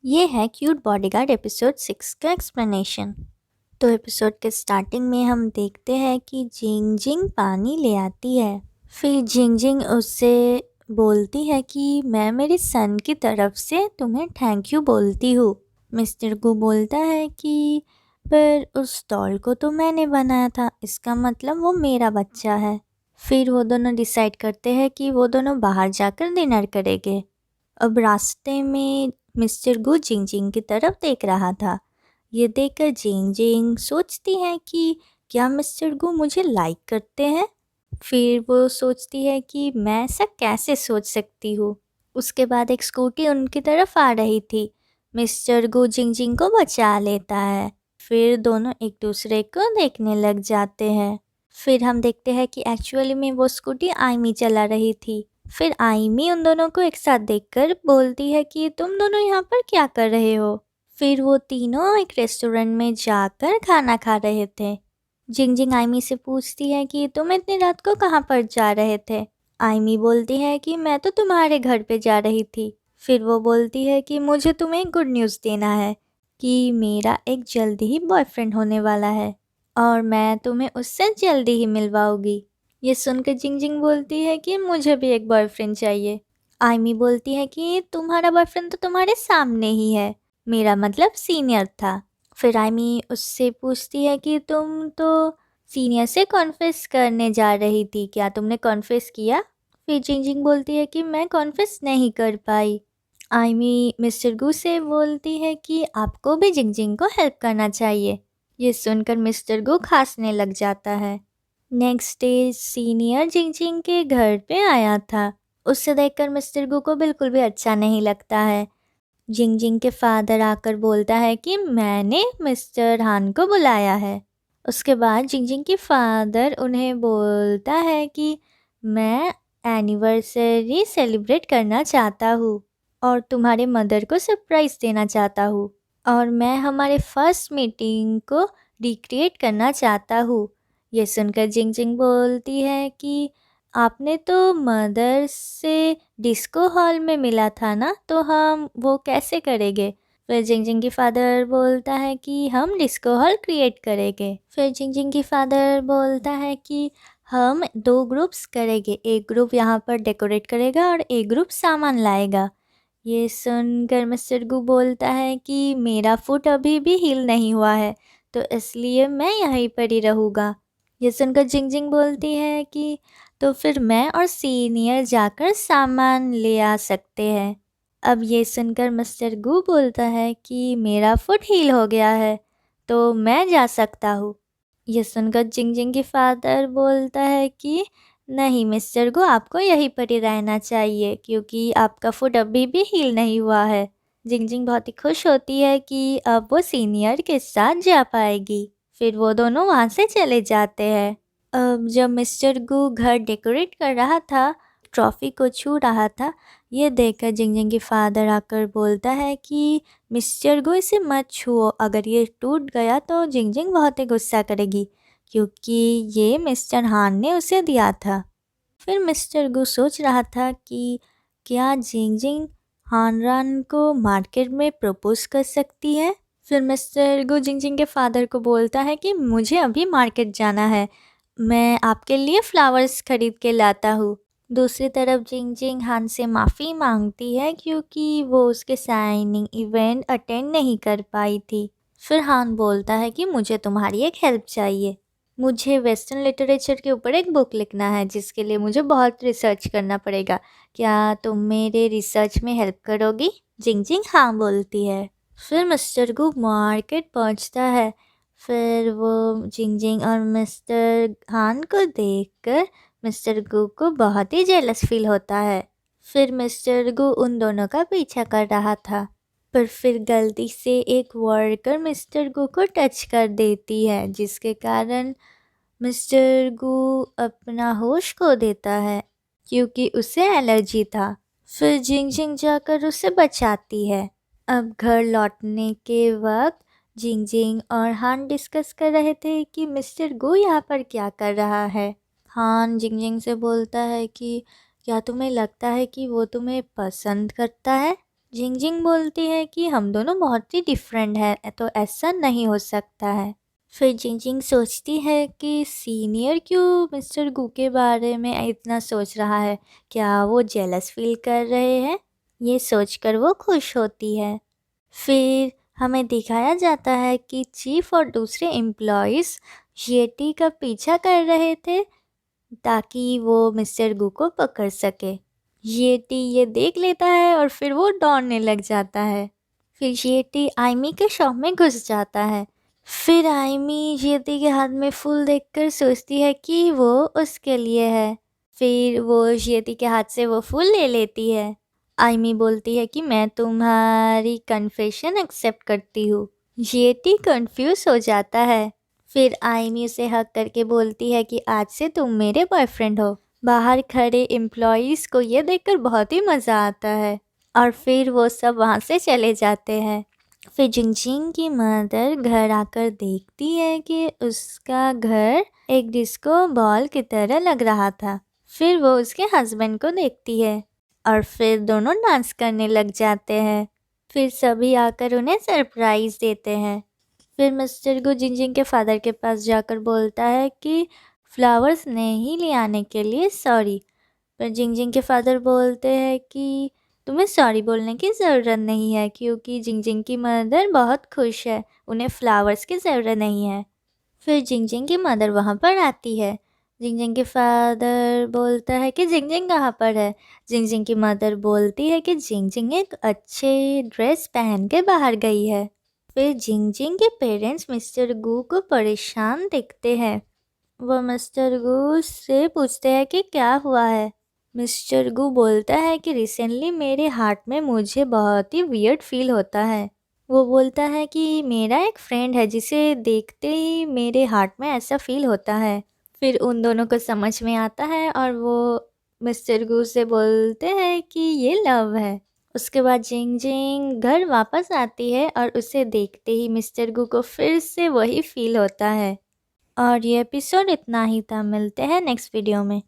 ये है cute bodyguard episode 6 का एक्सप्लेनेशन। तो एपिसोड के स्टार्टिंग में हम देखते हैं कि जिंग जिंग पानी ले आती है। फिर जिंग जिंग उससे बोलती है कि मैं मेरे सन की तरफ से तुम्हें थैंक यू बोलती हूँ। मिस्टर गू बोलता है कि पर उस डॉल को तो मैंने बनाया था, इसका मतलब वो मेरा बच्चा है। फिर वो दोनों डिसाइड करते हैं कि वो दोनों बाहर जाकर डिनर करेंगे। अब रास्ते में मिस्टर गू जिंग जिंग की तरफ देख रहा था। ये देखकर जिंग जिंग सोचती है कि क्या मिस्टर गू मुझे लाइक करते हैं। फिर वो सोचती है कि मैं ऐसा कैसे सोच सकती हूँ। उसके बाद एक स्कूटी उनकी तरफ आ रही थी। मिस्टर गू जिंग जिंग को बचा लेता है। फिर दोनों एक दूसरे को देखने लग जाते हैं। फिर हम देखते हैं कि एक्चुअली में वो स्कूटी आइमी चला रही थी। फिर आइमी उन दोनों को एक साथ देखकर बोलती है कि तुम दोनों यहाँ पर क्या कर रहे हो। फिर वो तीनों एक रेस्टोरेंट में जाकर खाना खा रहे थे। जिंग जिंग आइमी से पूछती है कि तुम इतनी रात को कहाँ पर जा रहे थे। आइमी बोलती है कि मैं तो तुम्हारे घर पे जा रही थी। फिर वो बोलती है कि मुझे तुम्हें गुड न्यूज़ देना है कि मेरा एक जल्दी ही बॉयफ्रेंड होने वाला है और मैं तुम्हें उससे जल्दी ही मिलवाऊंगी। ये सुनकर जिंग जिंग बोलती है कि मुझे भी एक बॉयफ्रेंड चाहिए। आइमी बोलती है कि तुम्हारा बॉयफ्रेंड तो तुम्हारे सामने ही है, मेरा मतलब सीनियर था। फिर आइमी उससे पूछती है कि तुम तो सीनियर से कॉन्फेस करने जा रही थी, क्या तुमने कॉन्फेस किया। फिर जिंग जिंग बोलती है कि मैं कॉन्फेस नहीं कर पाई। आइमी मिस्टर गू से बोलती है कि आपको भी जिंग जिंग को हेल्प करना चाहिए। ये सुनकर मिस्टर गू खांसने लग जाता है। नेक्स्ट डे सीनियर जिंग जिंग के घर पे आया था। उसे देखकर मिस्टर गू को बिल्कुल भी अच्छा नहीं लगता है। जिंग जिंग के फादर आकर बोलता है कि मैंने मिस्टर हान को बुलाया है। उसके बाद जिंग जिंग के फादर उन्हें बोलता है कि मैं एनिवर्सरी सेलिब्रेट करना चाहता हूँ और तुम्हारे मदर को सरप्राइज़ देना चाहता हूँ और मैं हमारे फर्स्ट मीटिंग को रिक्रिएट करना चाहता हूँ। ये सुनकर जिंग जिंग बोलती है कि आपने तो मदर से डिस्को हॉल में मिला था ना, तो हम वो कैसे करेंगे। फिर जिंग जिंग की फादर बोलता है कि हम डिस्को हॉल क्रिएट करेंगे। फिर जिंग जिंग की फादर बोलता है कि हम दो ग्रुप्स करेंगे, एक ग्रुप यहाँ पर डेकोरेट करेगा और एक ग्रुप सामान लाएगा। ये सुनकर मिस्टर गू बोलता है कि मेरा फुट अभी भी हील नहीं हुआ है, तो इसलिए मैं यहीं पर ही रहूँगा। ये सुनकर जिंग जिंग बोलती है कि तो फिर मैं और सीनियर जाकर सामान ले आ सकते हैं। अब ये सुनकर मिस्टर गू बोलता है कि मेरा फुट हील हो गया है, तो मैं जा सकता हूँ। ये सुनकर जिंग जिंग की फादर बोलता है कि नहीं मिस्टर गो, आपको यहीं पर ही रहना चाहिए क्योंकि आपका फुट अभी भी हील नहीं हुआ है। जिंग जिंग बहुत ही खुश होती है कि अब वो सीनियर के साथ जा पाएगी। फिर वो दोनों वहाँ से चले जाते हैं। अब जब मिस्टर गू घर डेकोरेट कर रहा था, ट्रॉफी को छू रहा था, ये देखकर जिंग जिंग की फादर आकर बोलता है कि मिस्टर गो इसे मत छुओ, अगर ये टूट गया तो जिंग जिंग बहुत ही गुस्सा करेगी क्योंकि ये मिस्टर हान ने उसे दिया था। फिर मिस्टर गू सोच रहा था कि क्या जिंग जिंग हानरान को मार्केट में प्रपोज कर सकती है। फिर मिस्टर गू जिंग जिंग के फादर को बोलता है कि मुझे अभी मार्केट जाना है, मैं आपके लिए फ्लावर्स खरीद के लाता हूँ। दूसरी तरफ जिंग जिंग हान से माफ़ी मांगती है क्योंकि वो उसके साइनिंग इवेंट अटेंड नहीं कर पाई थी। फिर हान बोलता है कि मुझे तुम्हारी एक हेल्प चाहिए, मुझे वेस्टर्न लिटरेचर के ऊपर एक बुक लिखना है जिसके लिए मुझे बहुत रिसर्च करना पड़ेगा, क्या तुम मेरे रिसर्च में हेल्प करोगी। जिंग जिंग हाँ बोलती है। फिर मिस्टर गू मार्केट पहुंचता है। फिर वो जिंग जिंग और मिस्टर हान को देखकर मिस्टर गू को बहुत ही जेलस फील होता है। फिर मिस्टर गू उन दोनों का पीछा कर रहा था, पर फिर गलती से एक वर्कर मिस्टर गू को टच कर देती है जिसके कारण मिस्टर गू अपना होश खो देता है क्योंकि उसे एलर्जी था। फिर जिंग जिंग जाकर उसे बचाती है। अब घर लौटने के वक्त जिंग जिंग और हान डिस्कस कर रहे थे कि मिस्टर गू यहाँ पर क्या कर रहा है। हान जिंग जिंग से बोलता है कि क्या तुम्हें लगता है कि वो तुम्हें पसंद करता है। जिंग जिंग बोलती है कि हम दोनों बहुत ही डिफरेंट हैं, तो ऐसा नहीं हो सकता है। फिर जिंग जिंग सोचती है कि सीनियर क्यों मिस्टर गू के बारे में इतना सोच रहा है, क्या वो जेलस फील कर रहे हैं? ये सोचकर वो खुश होती है। फिर हमें दिखाया जाता है कि चीफ और दूसरे एम्प्लॉयज़ येटी का पीछा कर रहे थे ताकि वो मिस्टर गू को पकड़ सके। येटी ये देख लेता है और फिर वो दौड़ने लग जाता है। फिर येटी आइमी के शॉप में घुस जाता है। फिर आइमी येटी के हाथ में फूल देखकर सोचती है कि वो उसके लिए है। फिर वो येटी के हाथ से वो फूल ले लेती है। आइमी बोलती है कि मैं तुम्हारी कन्फेशन एक्सेप्ट करती हूँ। येटी कंफ्यूज हो जाता है। फिर आइमी उसे हक करके बोलती है कि आज से तुम मेरे बॉयफ्रेंड हो। बाहर खड़े एम्प्लॉयज़ को ये देखकर बहुत ही मज़ा आता है और फिर वो सब वहाँ से चले जाते हैं। फिर जिंगजिंग की मदर घर आकर देखती है कि उसका घर एक डिस्को बॉल की तरह लग रहा था। फिर वो उसके हस्बैंड को देखती है और फिर दोनों डांस करने लग जाते हैं। फिर सभी आकर उन्हें सरप्राइज़ देते हैं। फिर मिस्टर गू जिंगजिंग के फादर के पास जाकर बोलता है कि फ्लावर्स नहीं ले आने के लिए सॉरी। पर जिंगजिंग के फादर बोलते हैं कि तुम्हें सॉरी बोलने की ज़रूरत नहीं है क्योंकि जिंगजिंग की मदर बहुत खुश है, उन्हें फ्लावर्स की ज़रूरत नहीं है। फिर जिंगजिंग की मदर वहाँ पर आती है। जिंगजिंग के फादर बोलता है कि जिंगजिंग कहाँ पर है। जिंगजिंग की मदर बोलती है कि जिंगजिंग एक अच्छे ड्रेस पहन के बाहर गई है। फिर जिंगजिंग के पेरेंट्स मिस्टर गू को परेशान दिखते हैं। वो मिस्टर गू से पूछते हैं कि क्या हुआ है। मिस्टर गू बोलता है कि रिसेंटली मेरे हार्ट में मुझे बहुत ही वियर्ड फील होता है। वो बोलता है कि मेरा एक फ्रेंड है जिसे देखते ही मेरे हार्ट में ऐसा फील होता है। फिर उन दोनों को समझ में आता है और वो मिस्टर गू से बोलते हैं कि ये लव है। उसके बाद जिंग जिंग घर वापस आती है और उसे देखते ही मिस्टर गू को फिर से वही फील होता है। और ये एपिसोड इतना ही था। मिलते हैं नेक्स्ट वीडियो में।